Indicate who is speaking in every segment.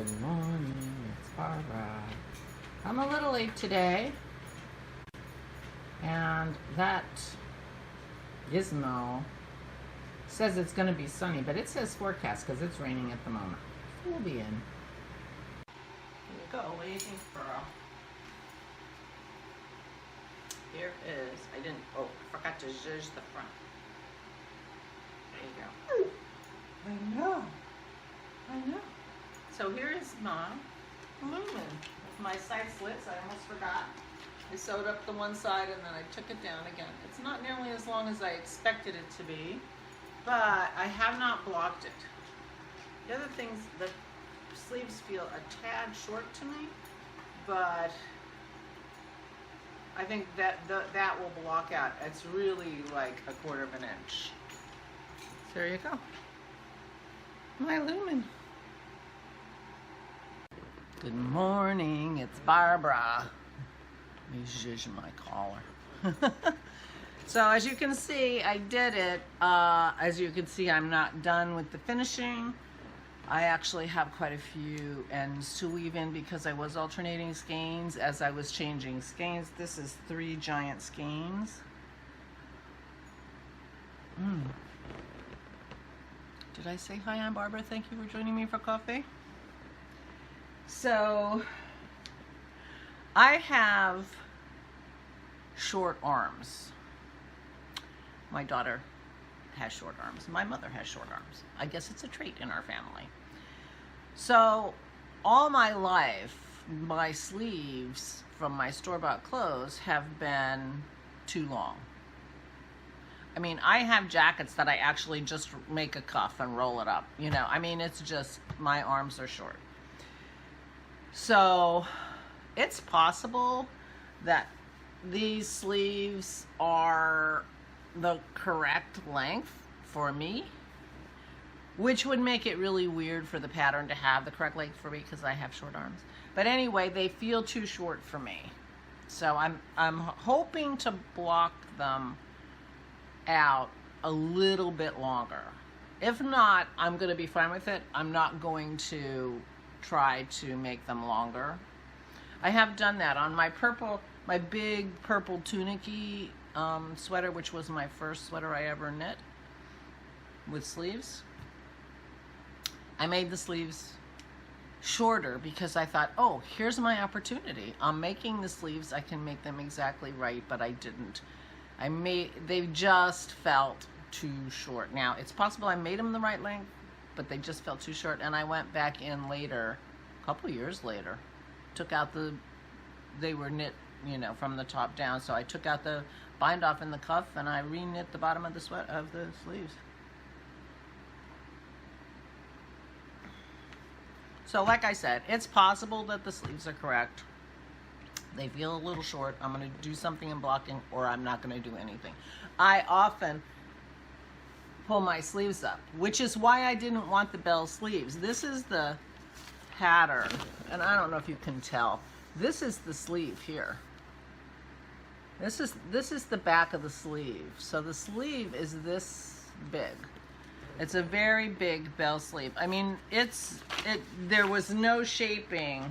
Speaker 1: Good morning, it's Barbara. I'm a little late today, and that gizmo says it's going to be sunny, but it says forecast because it's raining at the moment. We'll be in. Here you go, waiting for a... Here is, I forgot to zhuzh the front. There you go. I know. So here is my lumen with my side slits. I almost forgot. I sewed up the one side and then I took it down again. It's not nearly as long as I expected it to be, but I have not blocked it. The other things, the sleeves feel a tad short to me, but I think that will block out. It's really like 1/4 of an inch. So there you go. My lumen. Good morning, it's Barbara. Let me zhuzh my collar. So as you can see, I did it. As you can see, I'm not done with the finishing. I actually have quite a few ends to weave in because I was alternating skeins as I was changing skeins. This is 3 giant skeins. Did I say hi? I'm Barbara. Thank you for joining me for coffee. So I have short arms. My daughter has short arms. My mother has short arms. I guess it's a trait in our family. So all my life, my sleeves from my store-bought clothes have been too long. I mean, I have jackets that I actually just make a cuff and roll it up. You know, I mean, it's just, my arms are short. So it's possible that these sleeves are the correct length for me, which would make it really weird for the pattern to have the correct length for me because I have short arms. But anyway, they feel too short for me. So I'm hoping to block them out a little bit longer. If not, I'm going to be fine with it. I'm not going to try to make them longer. I have done that on my big purple tunicky sweater, which was my first sweater I ever knit with sleeves. I made the sleeves shorter because I thought, oh, here's my opportunity. I'm making the sleeves, I can make them exactly right, but I didn't. They just felt too short. Now, it's possible I made them the right length, but they just felt too short, and I went back in later, a couple years later, took out they were knit, you know, from the top down, so I took out the bind off in the cuff and I re-knit the bottom of the sleeves. So like I said, it's possible that the sleeves are correct. They feel a little short. I'm going to do something in blocking, or I'm not going to do anything. I often pull my sleeves up, which is why I didn't want the bell sleeves. This is the pattern, and I don't know if you can tell. This is the sleeve here. This is the back of the sleeve. So the sleeve is this big. It's a very big bell sleeve. I mean, there was no shaping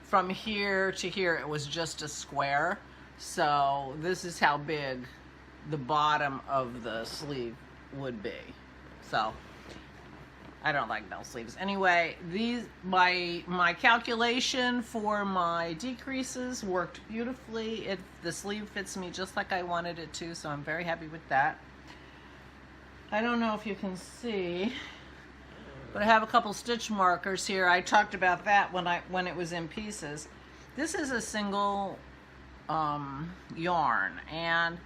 Speaker 1: from here to here. It was just a square. So this is how big the bottom of the sleeve would be. So I don't like bell sleeves. Anyway, my calculation for my decreases worked beautifully. The sleeve fits me just like I wanted it to, so I'm very happy with that. I don't know if you can see, but I have a couple stitch markers here. I talked about that when it was in pieces. This is a single yarn, and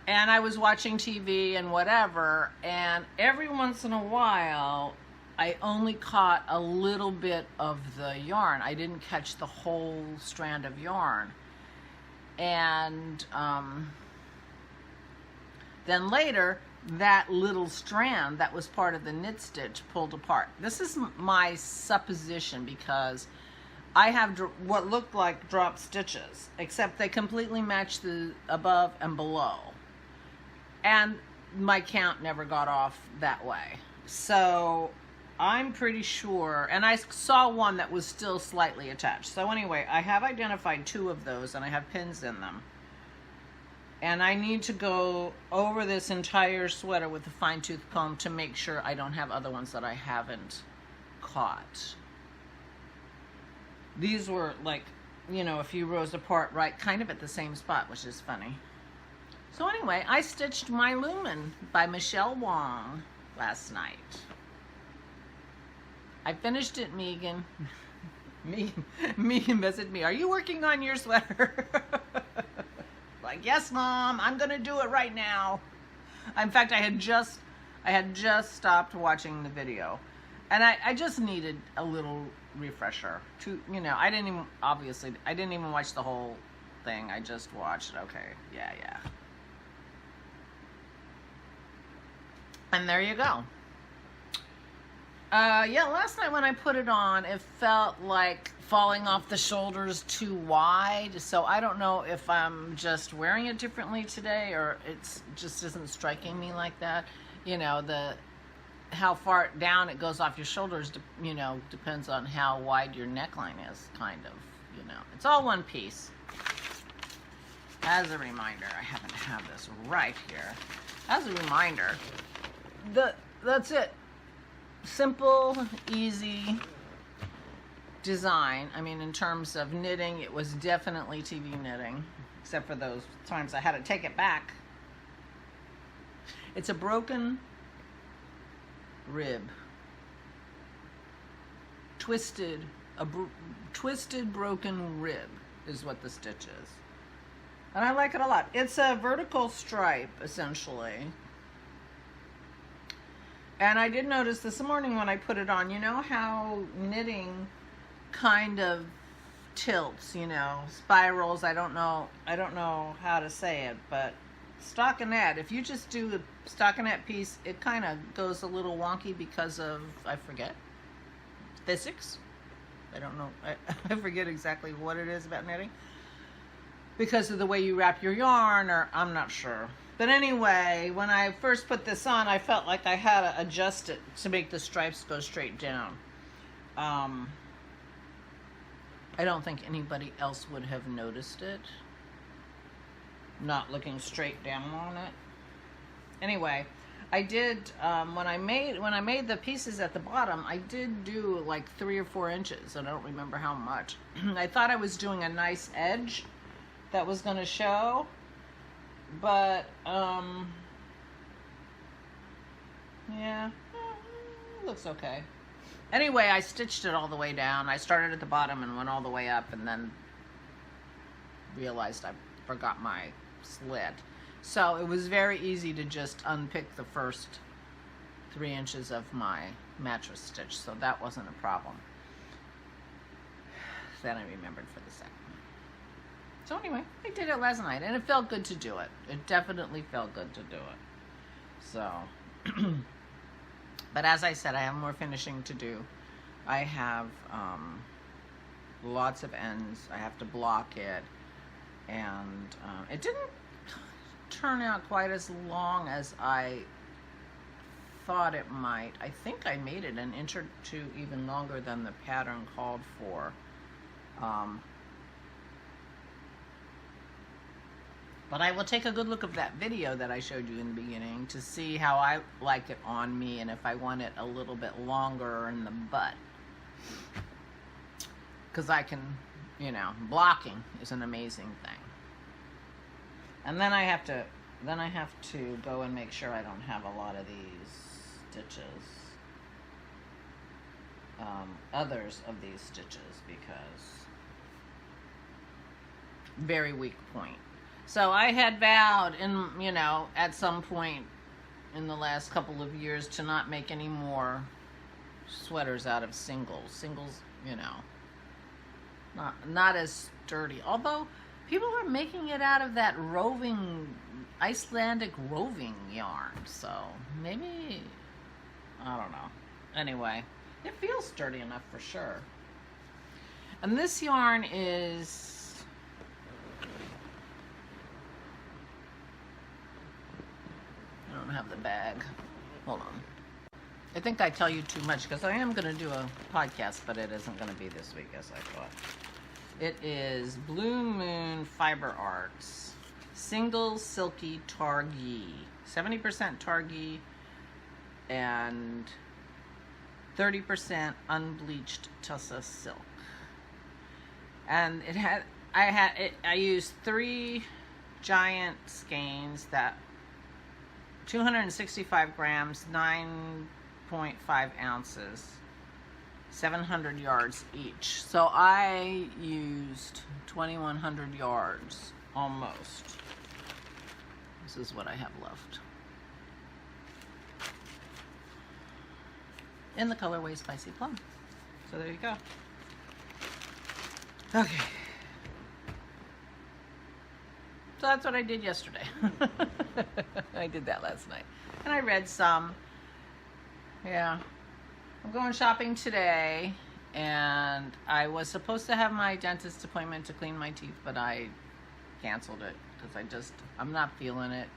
Speaker 1: I was watching TV and whatever, and every once in a while I only caught a little bit of the yarn. I didn't catch the whole strand of yarn. And then later, that little strand that was part of the knit stitch pulled apart. This is my supposition because I have what looked like drop stitches, except they completely match the above and below. And my count never got off that way. So I'm pretty sure, and I saw one that was still slightly attached. So anyway, I have identified 2 of those, and I have pins in them. And I need to go over this entire sweater with a fine-tooth comb to make sure I don't have other ones that I haven't caught. These were like, you know, a few rows apart, right, kind of at the same spot, which is funny. So anyway, I stitched My Lumen by Michelle Wong last night. I finished it, Megan. Megan messaged me, "Are you working on your sweater?" Like, yes, Mom, I'm gonna do it right now. In fact, I had just stopped watching the video, and I just needed a little refresher. To, you know, I didn't even watch the whole thing. I just watched. Okay, yeah. And there you go. Yeah, last night when I put it on, it felt like falling off the shoulders too wide. So I don't know if I'm just wearing it differently today, or it's just isn't striking me like that. You know, how far down it goes off your shoulders, you know, depends on how wide your neckline is, kind of. You know, it's all one piece. As a reminder, I happen to have this right here. As a reminder, that's it. Simple, easy design. I mean, in terms of knitting, it was definitely TV knitting, except for those times I had to take it back. It's a broken rib. Twisted broken rib is what the stitch is. And I like it a lot. It's a vertical stripe, essentially. And I did notice this morning when I put it on, you know how knitting kind of tilts, you know, spirals. I don't know how to say it, but stockinette, if you just do a stockinette piece, it kind of goes a little wonky because of, I forget, physics. I don't know. I forget exactly what it is about knitting. Because of the way you wrap your yarn, or I'm not sure. But anyway, when I first put this on, I felt like I had to adjust it to make the stripes go straight down. I don't think anybody else would have noticed it. Not looking straight down on it. Anyway, I did, when I made the pieces at the bottom, I did do like 3 or 4 inches. I don't remember how much. I thought I was doing a nice edge that was going to show. But, yeah, looks okay. Anyway, I stitched it all the way down. I started at the bottom and went all the way up, and then realized I forgot my slit. So it was very easy to just unpick the first 3 inches of my mattress stitch, so that wasn't a problem. Then I remembered for the second. So anyway, I did it last night, and it felt good to do it. It definitely felt good to do it. So, but as I said, I have more finishing to do. I have lots of ends. I have to block it, and it didn't turn out quite as long as I thought it might. I think I made it an inch or 2 even longer than the pattern called for. But I will take a good look at that video that I showed you in the beginning to see how I like it on me, and if I want it a little bit longer in the butt. Because I can, you know, blocking is an amazing thing. And then I have to go and make sure I don't have a lot of these stitches. Others of these stitches, because very weak point. So I had vowed, you know, at some point in the last couple of years to not make any more sweaters out of singles. Singles, you know, not as sturdy. Although people are making it out of that Icelandic roving yarn. So maybe, I don't know. Anyway, it feels sturdy enough for sure. And this yarn is, I don't have the bag. Hold on. I think I tell you too much because I am going to do a podcast, but it isn't going to be this week as I thought. It is Blue Moon Fiber Arts Single Silky Targhee. 70% Targhee and 30% unbleached Tussa silk. And it had, I used 3 giant skeins that 265 grams, 9.5 ounces, 700 yards each. So I used 2,100 yards almost. This is what I have left. In the colorway Spicy Plum. So there you go. Okay. So that's what I did yesterday. I did that last night. And I read some. Yeah. I'm going shopping today. And I was supposed to have my dentist appointment to clean my teeth, but I canceled it because I'm not feeling it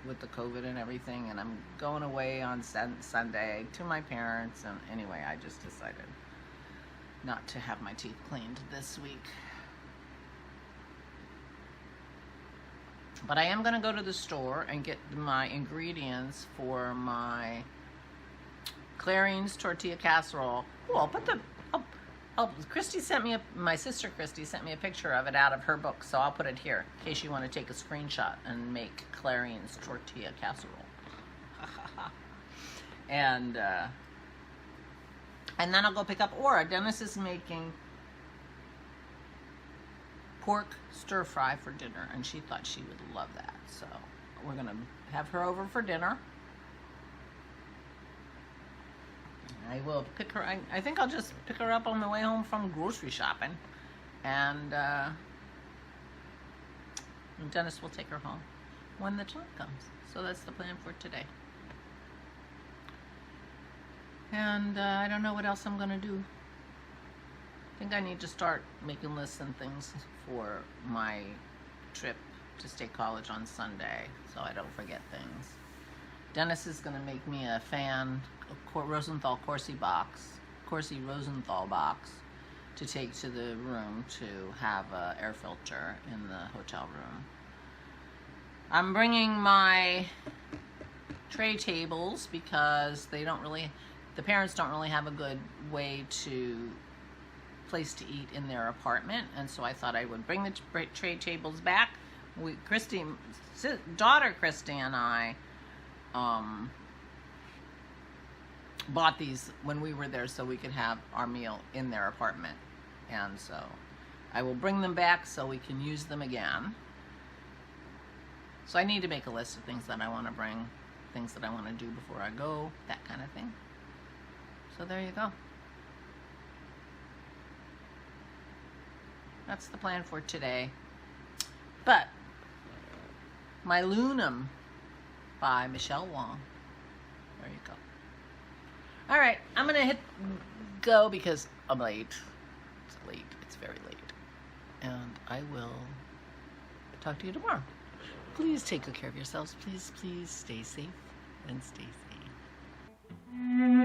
Speaker 1: with the COVID and everything. And I'm going away on Sunday to my parents. And anyway, I just decided not to have my teeth cleaned this week. But I am going to go to the store and get my ingredients for my Clarines tortilla casserole. Oh, I'll put the... Christy sent me my sister Christy sent me a picture of it out of her book, so I'll put it here in case you want to take a screenshot and make Clarines tortilla casserole. and then I'll go pick up Aura. Dennis is making pork stir fry for dinner, and she thought she would love that. So we're gonna have her over for dinner. I will pick her. I think I'll just pick her up on the way home from grocery shopping, and Dennis will take her home when the time comes. So that's the plan for today. And I don't know what else I'm gonna do. I think I need to start making lists and things for my trip to State College on Sunday, so I don't forget things. Dennis is going to make me a Rosenthal Corsi Rosenthal box to take to the room to have an air filter in the hotel room. I'm bringing my tray tables because the parents don't really have a good place to eat in their apartment, and so I thought I would bring the tray tables back. Daughter Christy and I bought these when we were there so we could have our meal in their apartment, and so I will bring them back so we can use them again. So I need to make a list of things that I want to bring, things that I want to do before I go, that kind of thing. So there you go. That's the plan for today. But my Lunum by Michelle Wong. There you go. All right, I'm gonna go because I'm late. It's late. It's very late. And I will talk to you tomorrow. Please take good care of yourselves. Please stay safe and stay sane.